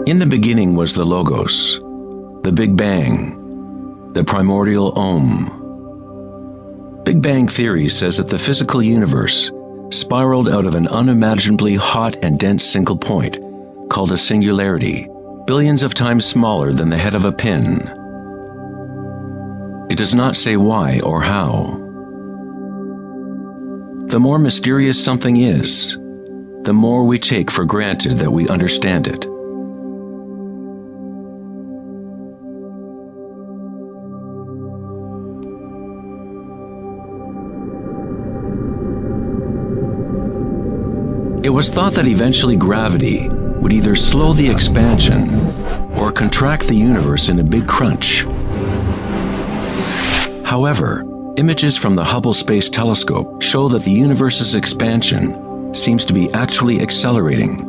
In the beginning was the Logos, the Big Bang, the primordial Om. Big Bang theory says that the physical universe spiraled out of an unimaginably hot and dense single point, called a singularity, billions of times smaller than the head of a pin. It does not say why or how. The more mysterious something is, the more we take for granted that we understand it. It was thought that eventually gravity would either slow the expansion or contract the universe in a big crunch. However, images from the Hubble Space Telescope show that the universe's expansion seems to be actually accelerating,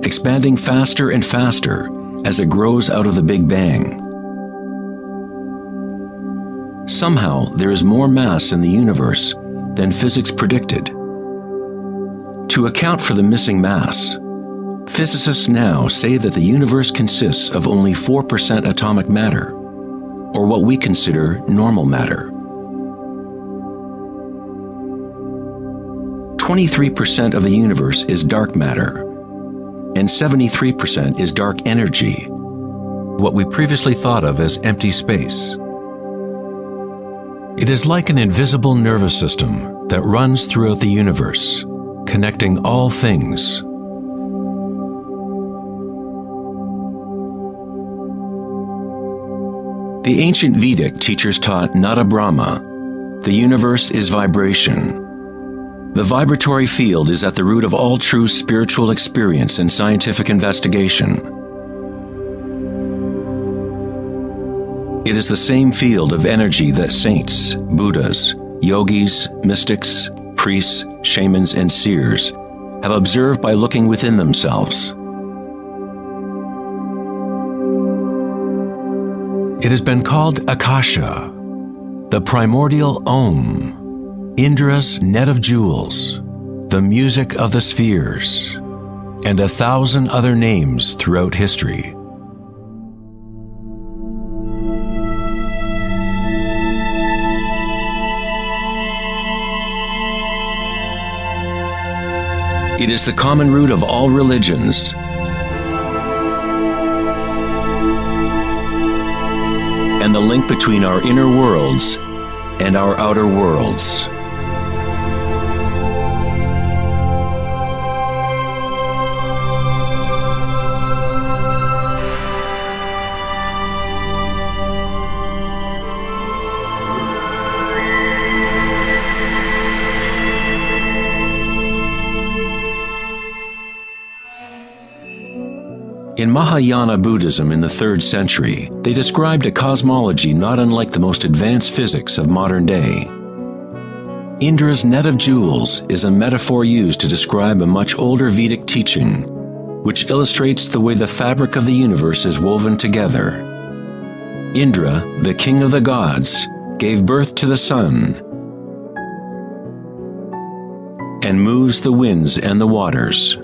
expanding faster and faster as it grows out of the Big Bang. Somehow, there is more mass in the universe than physics predicted. To account for the missing mass, physicists now say that the universe consists of only 4% atomic matter, or what we consider normal matter. 23% of the universe is dark matter, and 73% is dark energy, what we previously thought of as empty space. It is like an invisible nervous system that runs throughout the universe, connecting all things. The ancient Vedic teachers taught Nada Brahma, the universe is vibration. The vibratory field is at the root of all true spiritual experience and scientific investigation. It is the same field of energy that saints, Buddhas, yogis, mystics, priests, shamans, and seers have observed by looking within themselves. It has been called Akasha, the primordial Om, Indra's net of jewels, the music of the spheres, and 1,000 other names throughout history. It is the common root of all religions. And the link between our inner worlds and our outer worlds. In Mahayana Buddhism in the 3rd century, they described a cosmology not unlike the most advanced physics of modern day. Indra's net of jewels is a metaphor used to describe a much older Vedic teaching, which illustrates the way the fabric of the universe is woven together. Indra, the king of the gods, gave birth to the sun and moves the winds and the waters.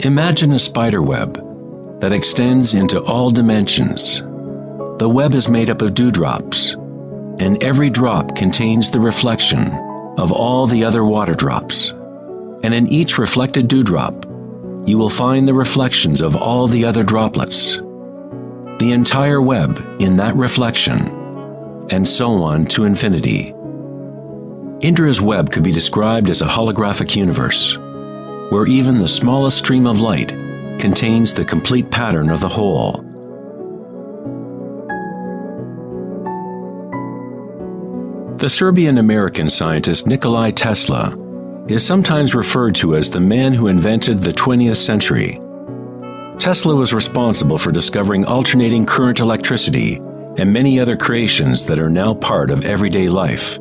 Imagine a spider web that extends into all dimensions. The web is made up of dewdrops, and every drop contains the reflection of all the other water drops. And in each reflected dewdrop, you will find the reflections of all the other droplets. The entire web in that reflection, and so on to infinity. Indra's web could be described as a holographic universe, where even the smallest stream of light contains the complete pattern of the whole. The Serbian-American scientist Nikola Tesla is sometimes referred to as the man who invented the 20th century. Tesla was responsible for discovering alternating current electricity and many other creations that are now part of everyday life.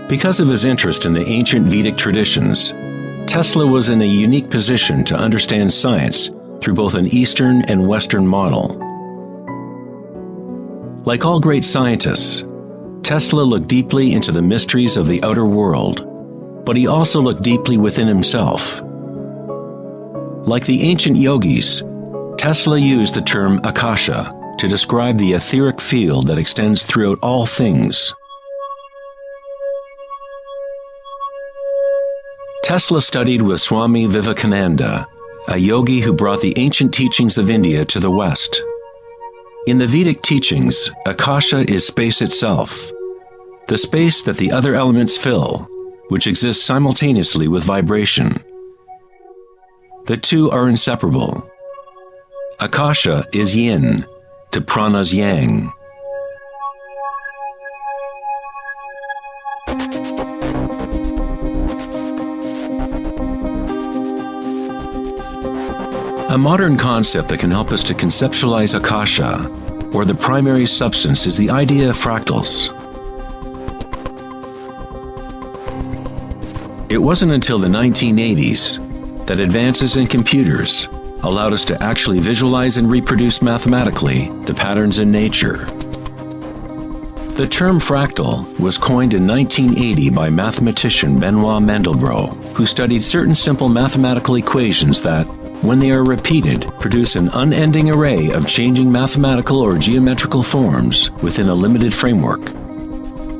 Because of his interest in the ancient Vedic traditions, Tesla was in a unique position to understand science through both an Eastern and Western model. Like all great scientists, Tesla looked deeply into the mysteries of the outer world, but he also looked deeply within himself. Like the ancient yogis, Tesla used the term Akasha to describe the etheric field that extends throughout all things. Tesla studied with Swami Vivekananda, a yogi who brought the ancient teachings of India to the West. In the Vedic teachings, Akasha is space itself, the space that the other elements fill, which exists simultaneously with vibration. The two are inseparable. Akasha is yin to prana's yang. A modern concept that can help us to conceptualize Akasha, or the primary substance, is the idea of fractals. It wasn't until the 1980s that advances in computers allowed us to actually visualize and reproduce mathematically the patterns in nature. The term fractal was coined in 1980 by mathematician Benoit Mandelbrot, who studied certain simple mathematical equations that, when they are repeated, produce an unending array of changing mathematical or geometrical forms within a limited framework.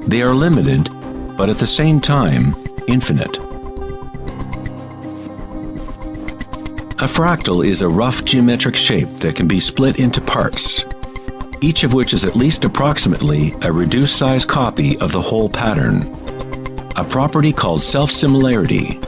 They are limited, but at the same time, infinite. A fractal is a rough geometric shape that can be split into parts, each of which is at least approximately a reduced-size copy of the whole pattern, a property called self-similarity.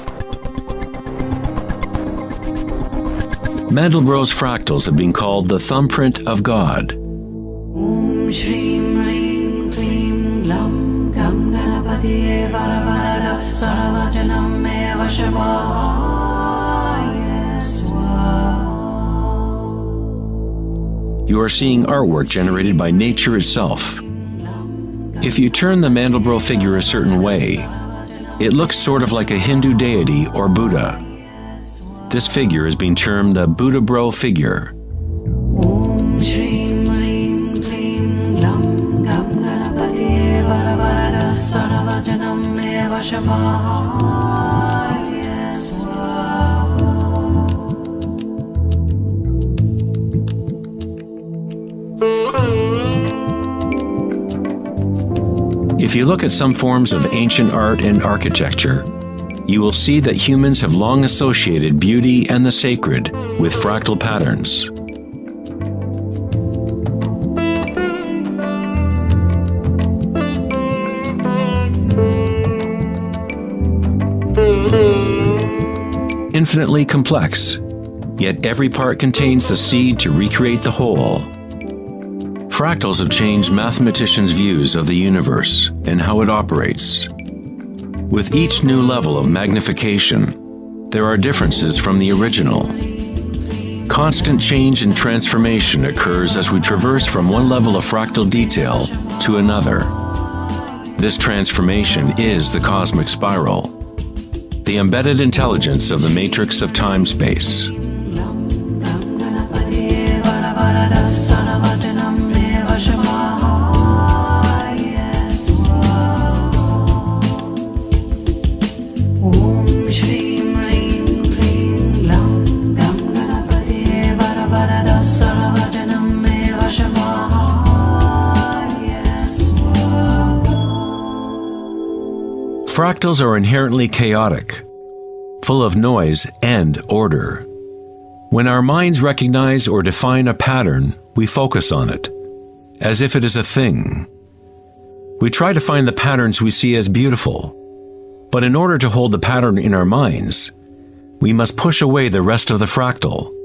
Mandelbrot's fractals have been called the thumbprint of God. Om Shrim Rim Klim Lam Gam Ganapatiye Varavarada Saravajanam Eva Shabaya Swa. You are seeing artwork generated by nature itself. If you turn the Mandelbrot figure a certain way, it looks sort of like a Hindu deity or Buddha. This figure is being termed the Buddha-bro figure. Om Shrim Rim Klim Lam Gam Ganapatiye Varavarada Saravajanam Eva Shabaya Swa. If you look at some forms of ancient art and architecture, you will see that humans have long associated beauty and the sacred with fractal patterns. Infinitely complex, yet every part contains the seed to recreate the whole. Fractals have changed mathematicians' views of the universe and how it operates. With each new level of magnification, there are differences from the original. Constant change and transformation occurs as we traverse from one level of fractal detail to another. This transformation is the cosmic spiral, the embedded intelligence of the matrix of time-space. Fractals are inherently chaotic, full of noise and order. When our minds recognize or define a pattern, we focus on it, as if it is a thing. We try to find the patterns we see as beautiful, but in order to hold the pattern in our minds, we must push away the rest of the fractal.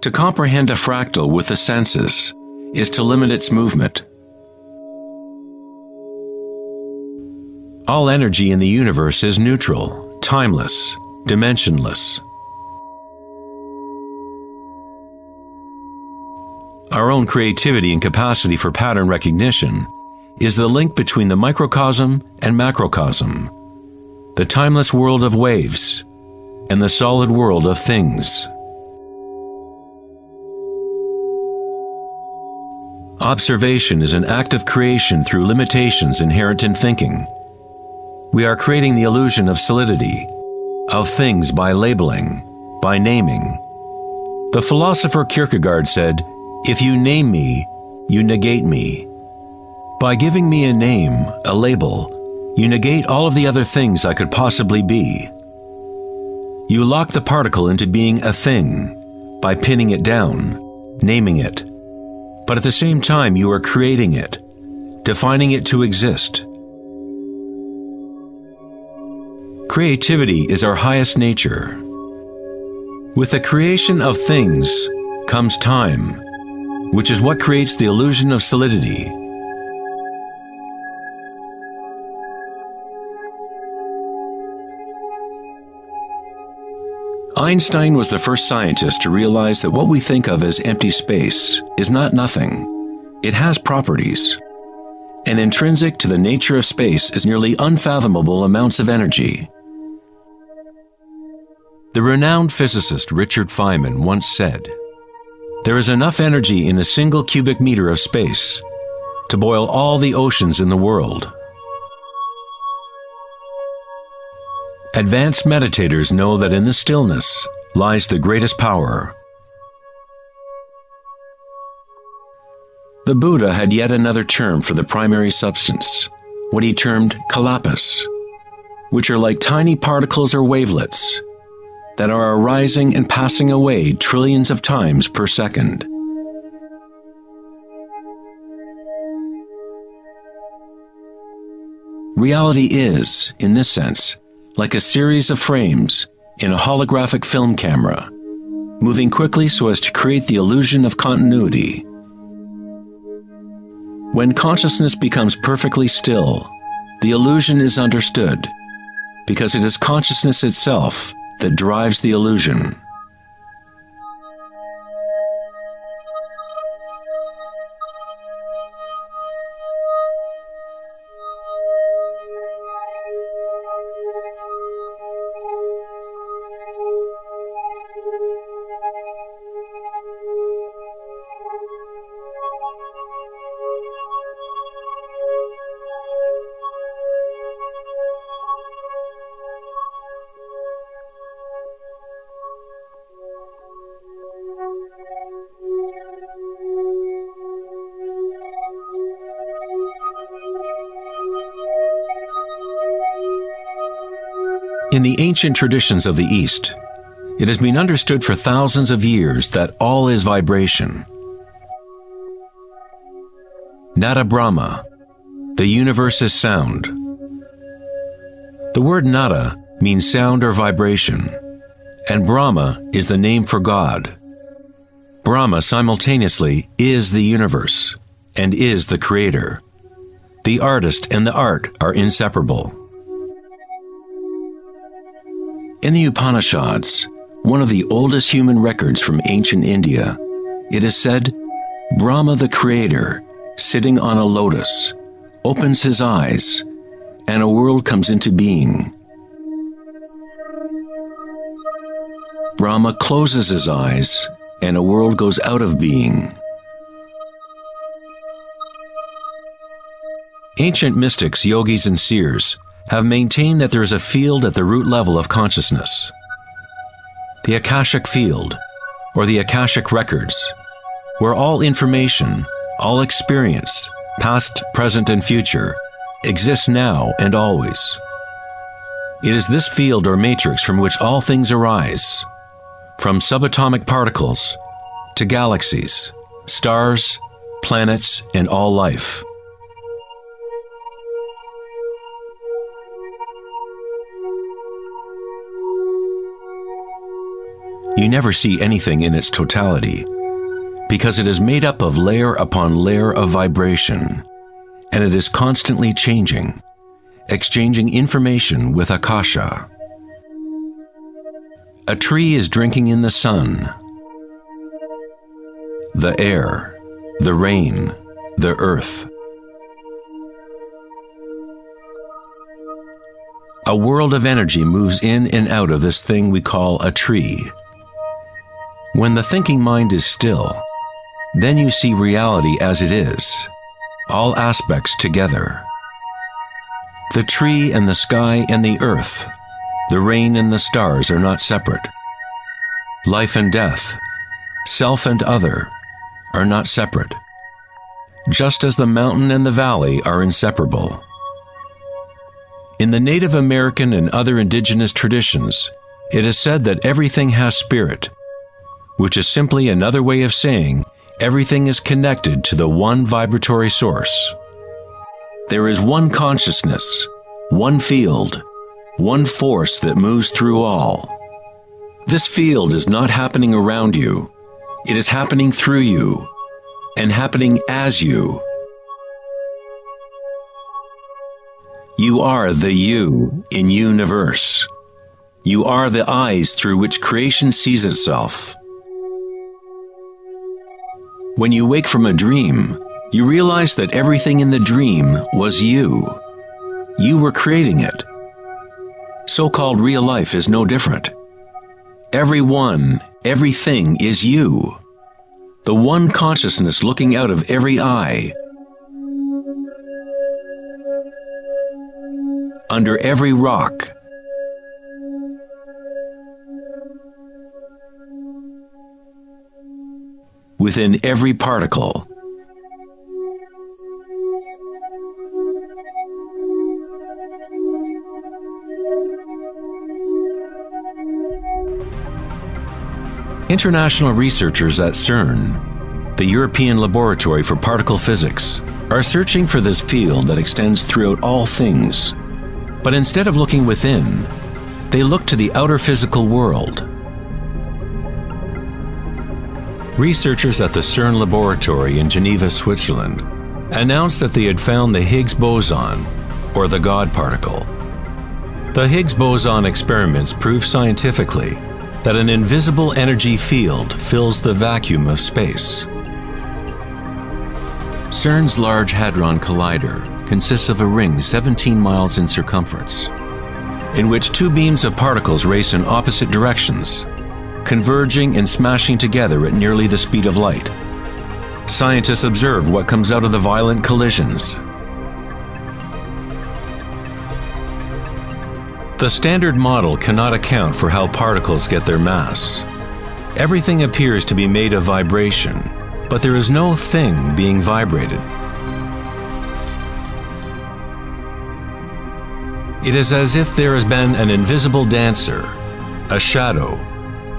To comprehend a fractal with the senses is to limit its movement. All energy in the universe is neutral, timeless, dimensionless. Our own creativity and capacity for pattern recognition is the link between the microcosm and macrocosm, the timeless world of waves, and the solid world of things. Observation is an act of creation through limitations inherent in thinking. We are creating the illusion of solidity, of things by labeling, by naming. The philosopher Kierkegaard said, "If you name me, you negate me." By giving me a name, a label, you negate all of the other things I could possibly be. You lock the particle into being a thing by pinning it down, naming it. But at the same time, you are creating it, defining it to exist. Creativity is our highest nature. With the creation of things comes time, which is what creates the illusion of solidity. Einstein was the first scientist to realize that what we think of as empty space is not nothing. It has properties. And intrinsic to the nature of space is nearly unfathomable amounts of energy. The renowned physicist Richard Feynman once said, "There is enough energy in a single cubic meter of space to boil all the oceans in the world." Advanced meditators know that in the stillness lies the greatest power. The Buddha had yet another term for the primary substance, what he termed kalpas, which are like tiny particles or wavelets that are arising and passing away trillions of times per second. Reality is, in this sense, like a series of frames in a holographic film camera, moving quickly so as to create the illusion of continuity. When consciousness becomes perfectly still, the illusion is understood, because it is consciousness itself that drives the illusion. In the ancient traditions of the East, it has been understood for thousands of years that all is vibration. Nada Brahma, the universe is sound. The word nada means sound or vibration, and Brahma is the name for God. Brahma simultaneously is the universe and is the creator. The artist and the art are inseparable. In the Upanishads, one of the oldest human records from ancient India, it is said, Brahma the creator, sitting on a lotus, opens his eyes, and a world comes into being. Brahma closes his eyes, and a world goes out of being. Ancient mystics, yogis, and seers have maintained that there is a field at the root level of consciousness. The Akashic field, or the Akashic records, where all information, all experience, past, present, and future, exists now and always. It is this field or matrix from which all things arise, from subatomic particles to galaxies, stars, planets, and all life. You never see anything in its totality, because it is made up of layer upon layer of vibration, and it is constantly changing, exchanging information with Akasha. A tree is drinking in the sun, the air, the rain, the earth. a world of energy moves in and out of this thing we call a tree. When the thinking mind is still, then you see reality as it is, all aspects together. The tree and the sky and the earth, the rain and the stars are not separate. Life and death, self and other, are not separate, just as the mountain and the valley are inseparable. In the Native American and other indigenous traditions, it is said that everything has spirit, which is simply another way of saying everything is connected to the one vibratory source. There is one consciousness, one field, one force that moves through all. This field is not happening around you, it is happening through you, and happening as you. You are the you in universe. You are the eyes through which creation sees itself. When you wake from a dream, you realize that everything in the dream was you. You were creating it. So-called real life is no different. Everyone, everything is you. The one consciousness looking out of every eye. Under every rock. Within every particle. International researchers at CERN, the European Laboratory for Particle Physics, are searching for this field that extends throughout all things. But instead of looking within, they look to the outer physical world. Researchers at the CERN laboratory in Geneva, Switzerland, announced that they had found the Higgs boson, or the God particle. The Higgs boson experiments prove scientifically that an invisible energy field fills the vacuum of space. CERN's Large Hadron Collider consists of a ring 17 miles in circumference, in which two beams of particles race in opposite directions, converging and smashing together at nearly the speed of light. Scientists observe what comes out of the violent collisions. The standard model cannot account for how particles get their mass. Everything appears to be made of vibration, but there is no thing being vibrated. It is as if there has been an invisible dancer, a shadow,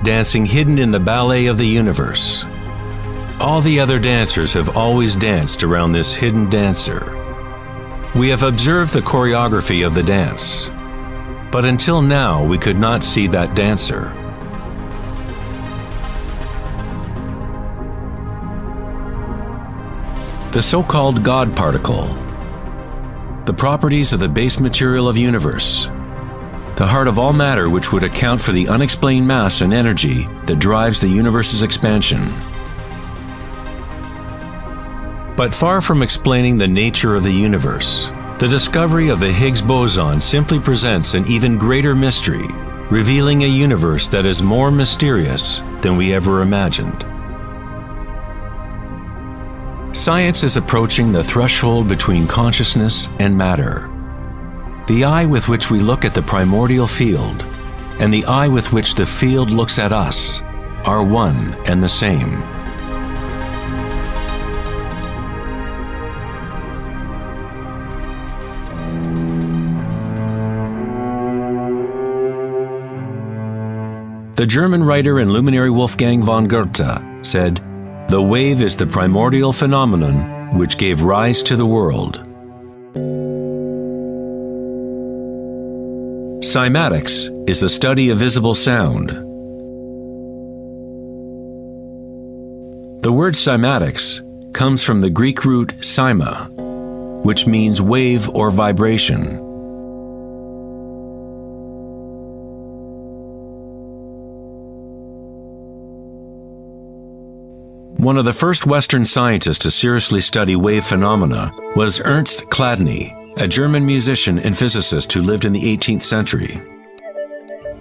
dancing hidden in the ballet of the universe. All the other dancers have always danced around this hidden dancer. We have observed the choreography of the dance, but until now we could not see that dancer. The so-called God particle, the properties of the base material of universe, the heart of all matter which would account for the unexplained mass and energy that drives the universe's expansion. But far from explaining the nature of the universe, the discovery of the Higgs boson simply presents an even greater mystery, revealing a universe that is more mysterious than we ever imagined. Science is approaching the threshold between consciousness and matter. The eye with which we look at the primordial field and the eye with which the field looks at us are one and the same. The German writer and luminary Wolfgang von Goethe said, "The wave is the primordial phenomenon which gave rise to the world." Cymatics is the study of visible sound. The word cymatics comes from the Greek root cyma, which means wave or vibration. One of the first Western scientists to seriously study wave phenomena was Ernst Chladni, a German musician and physicist who lived in the 18th century.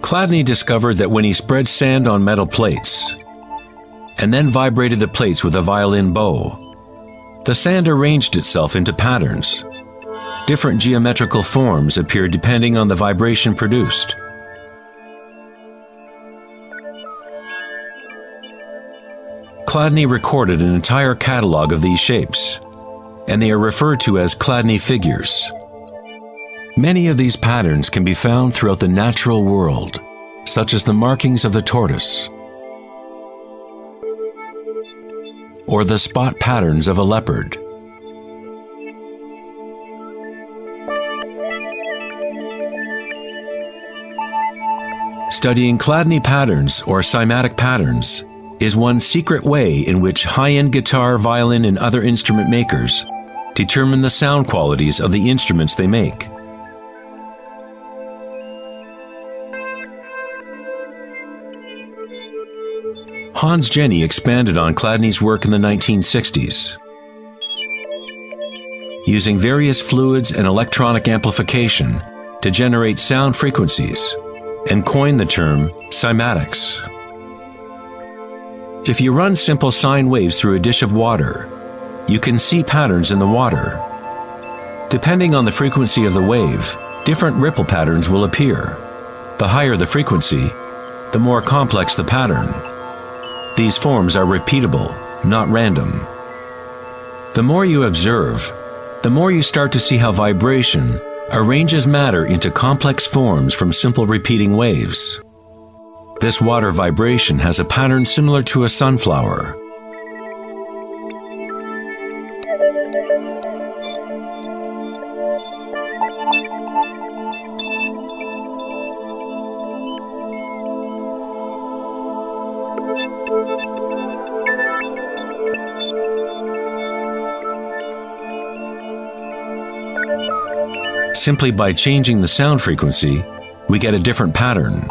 Chladni discovered that when he spread sand on metal plates and then vibrated the plates with a violin bow, the sand arranged itself into patterns. Different geometrical forms appeared depending on the vibration produced. Chladni recorded an entire catalog of these shapes, and they are referred to as Chladni figures. Many of these patterns can be found throughout the natural world, such as the markings of the tortoise or the spot patterns of a leopard. Studying Chladni patterns or cymatic patterns is one secret way in which high-end guitar, violin, and other instrument makers determine the sound qualities of the instruments they make. Hans Jenny expanded on Chladni's work in the 1960s. Using various fluids and electronic amplification to generate sound frequencies, and coined the term cymatics. If you run simple sine waves through a dish of water, you can see patterns in the water. Depending on the frequency of the wave, different ripple patterns will appear. The higher the frequency, the more complex the pattern. These forms are repeatable, not random. The more you observe, the more you start to see how vibration arranges matter into complex forms from simple repeating waves. This water vibration has a pattern similar to a sunflower. Simply by changing the sound frequency, we get a different pattern.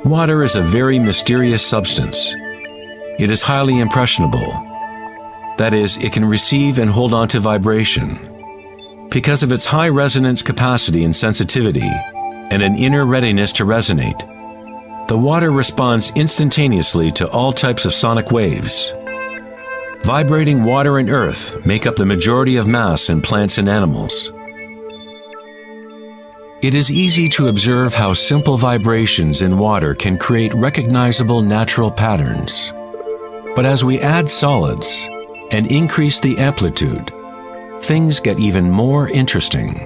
Water is a very mysterious substance. It is highly impressionable. That is, it can receive and hold on to vibration. Because of its high resonance capacity and sensitivity, and an inner readiness to resonate, the water responds instantaneously to all types of sonic waves. Vibrating water and earth make up the majority of mass in plants and animals. It is easy to observe how simple vibrations in water can create recognizable natural patterns. But as we add solids and increase the amplitude, things get even more interesting.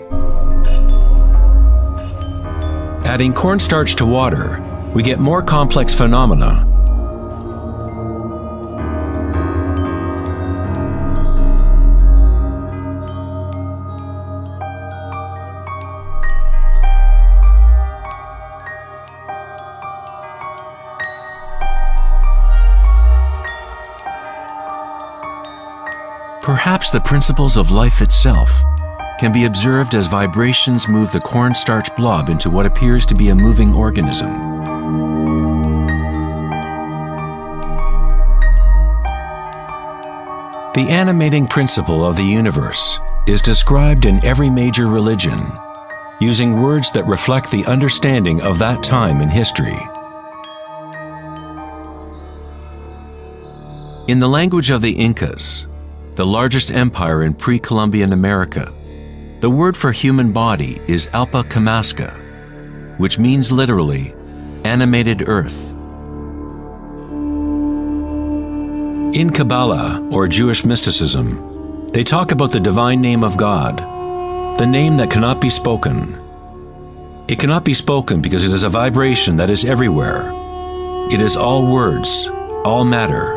Adding cornstarch to water, we get more complex phenomena. Perhaps the principles of life itself can be observed as vibrations move the cornstarch blob into what appears to be a moving organism. The animating principle of the universe is described in every major religion, using words that reflect the understanding of that time in history. In the language of the Incas, the largest empire in pre-Columbian America, the word for human body is Alpa Kamasca, which means literally, animated earth. In Kabbalah, or Jewish mysticism, they talk about the divine name of God, the name that cannot be spoken. It cannot be spoken because it is a vibration that is everywhere. It is all words, all matter.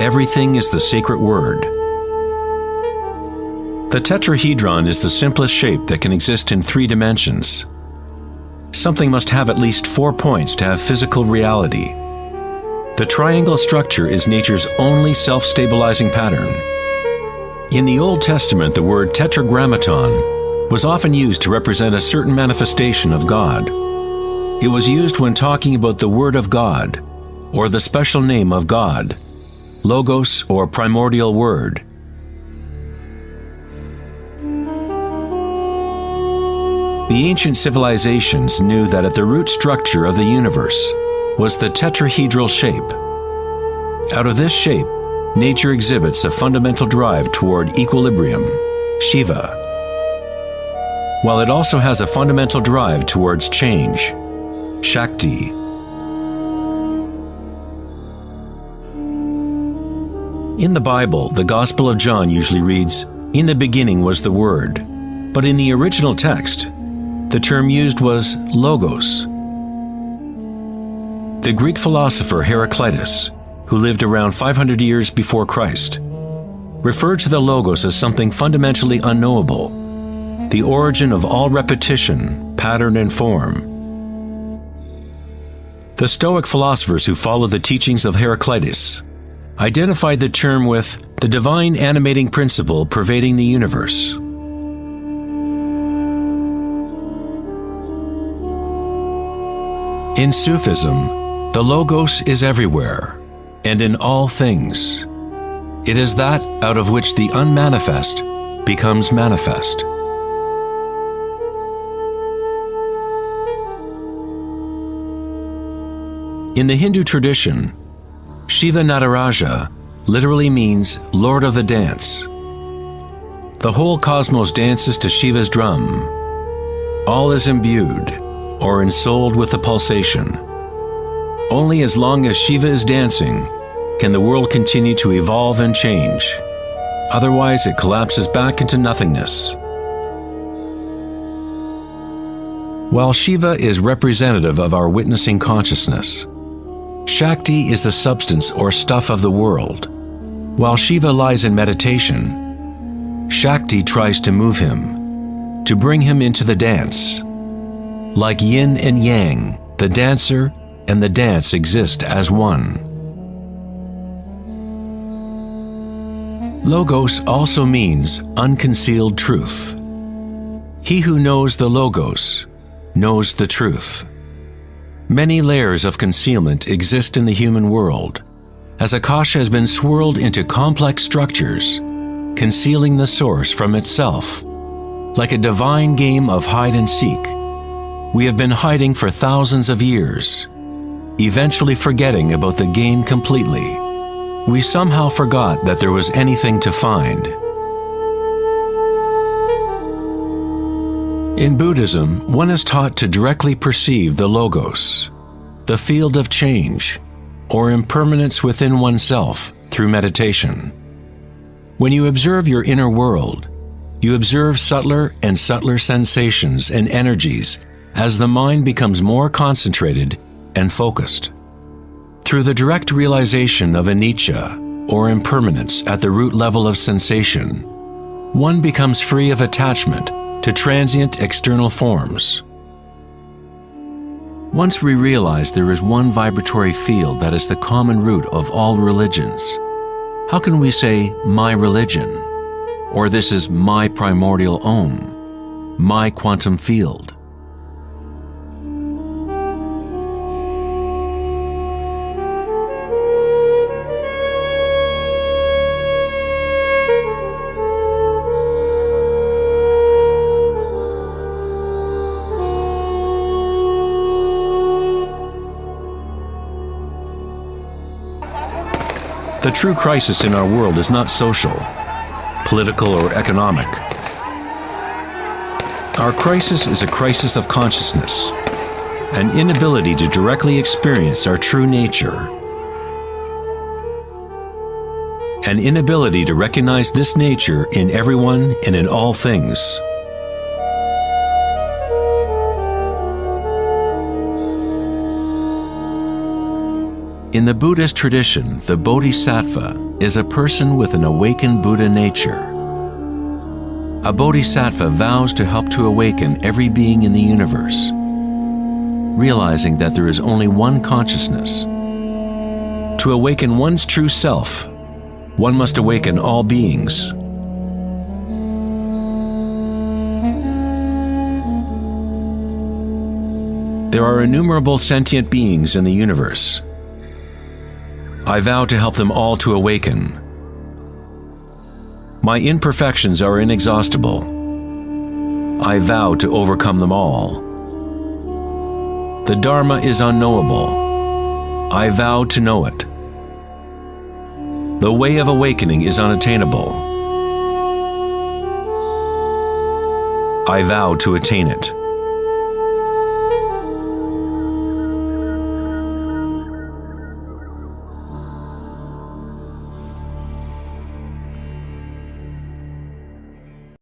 Everything is the sacred word. The tetrahedron is the simplest shape that can exist in 3 dimensions. Something must have at least 4 points to have physical reality. The triangle structure is nature's only self-stabilizing pattern. In the Old Testament, the word tetragrammaton was often used to represent a certain manifestation of God. It was used when talking about the Word of God, or the special name of God, Logos or primordial Word. The ancient civilizations knew that at the root structure of the universe was the tetrahedral shape. Out of this shape, nature exhibits a fundamental drive toward equilibrium, Shiva, while it also has a fundamental drive towards change, Shakti. In the Bible, the Gospel of John usually reads, "In the beginning was the Word," but in the original text, the term used was logos. The Greek philosopher Heraclitus, who lived around 500 years before Christ, referred to the logos as something fundamentally unknowable, the origin of all repetition, pattern, and form. The Stoic philosophers who followed the teachings of Heraclitus identified the term with the divine animating principle pervading the universe. In Sufism, the Logos is everywhere and in all things. It is that out of which the unmanifest becomes manifest. In the Hindu tradition, Shiva Nataraja literally means Lord of the Dance. The whole cosmos dances to Shiva's drum. All is imbued or ensouled with the pulsation. Only as long as Shiva is dancing can the world continue to evolve and change. Otherwise, it collapses back into nothingness. While Shiva is representative of our witnessing consciousness, Shakti is the substance or stuff of the world. While Shiva lies in meditation, Shakti tries to move him, to bring him into the dance. Like yin and yang, the dancer and the dance exist as one. Logos also means unconcealed truth. He who knows the Logos knows the truth. Many layers of concealment exist in the human world, as Akasha has been swirled into complex structures, concealing the source from itself. Like a divine game of hide and seek, we have been hiding for thousands of years, eventually forgetting about the game completely. We somehow forgot that there was anything to find. In Buddhism, one is taught to directly perceive the Logos, the field of change, or impermanence within oneself through meditation. When you observe your inner world, you observe subtler and subtler sensations and energies as the mind becomes more concentrated and focused. Through the direct realization of anicca, or impermanence at the root level of sensation, one becomes free of attachment to transient external forms. Once we realize there is one vibratory field that is the common root of all religions, how can we say, my religion, or this is my primordial Om, my quantum field? The true crisis in our world is not social, political, or economic. Our crisis is a crisis of consciousness, an inability to directly experience our true nature, an inability to recognize this nature in everyone and in all things. In the Buddhist tradition, the Bodhisattva is a person with an awakened Buddha nature. A Bodhisattva vows to help to awaken every being in the universe, realizing that there is only one consciousness. To awaken one's true self, one must awaken all beings, There are innumerable sentient beings in the universe. I vow to help them all to awaken. My imperfections are inexhaustible. I vow to overcome them all. The Dharma is unknowable. I vow to know it. The way of awakening is unattainable. I vow to attain it.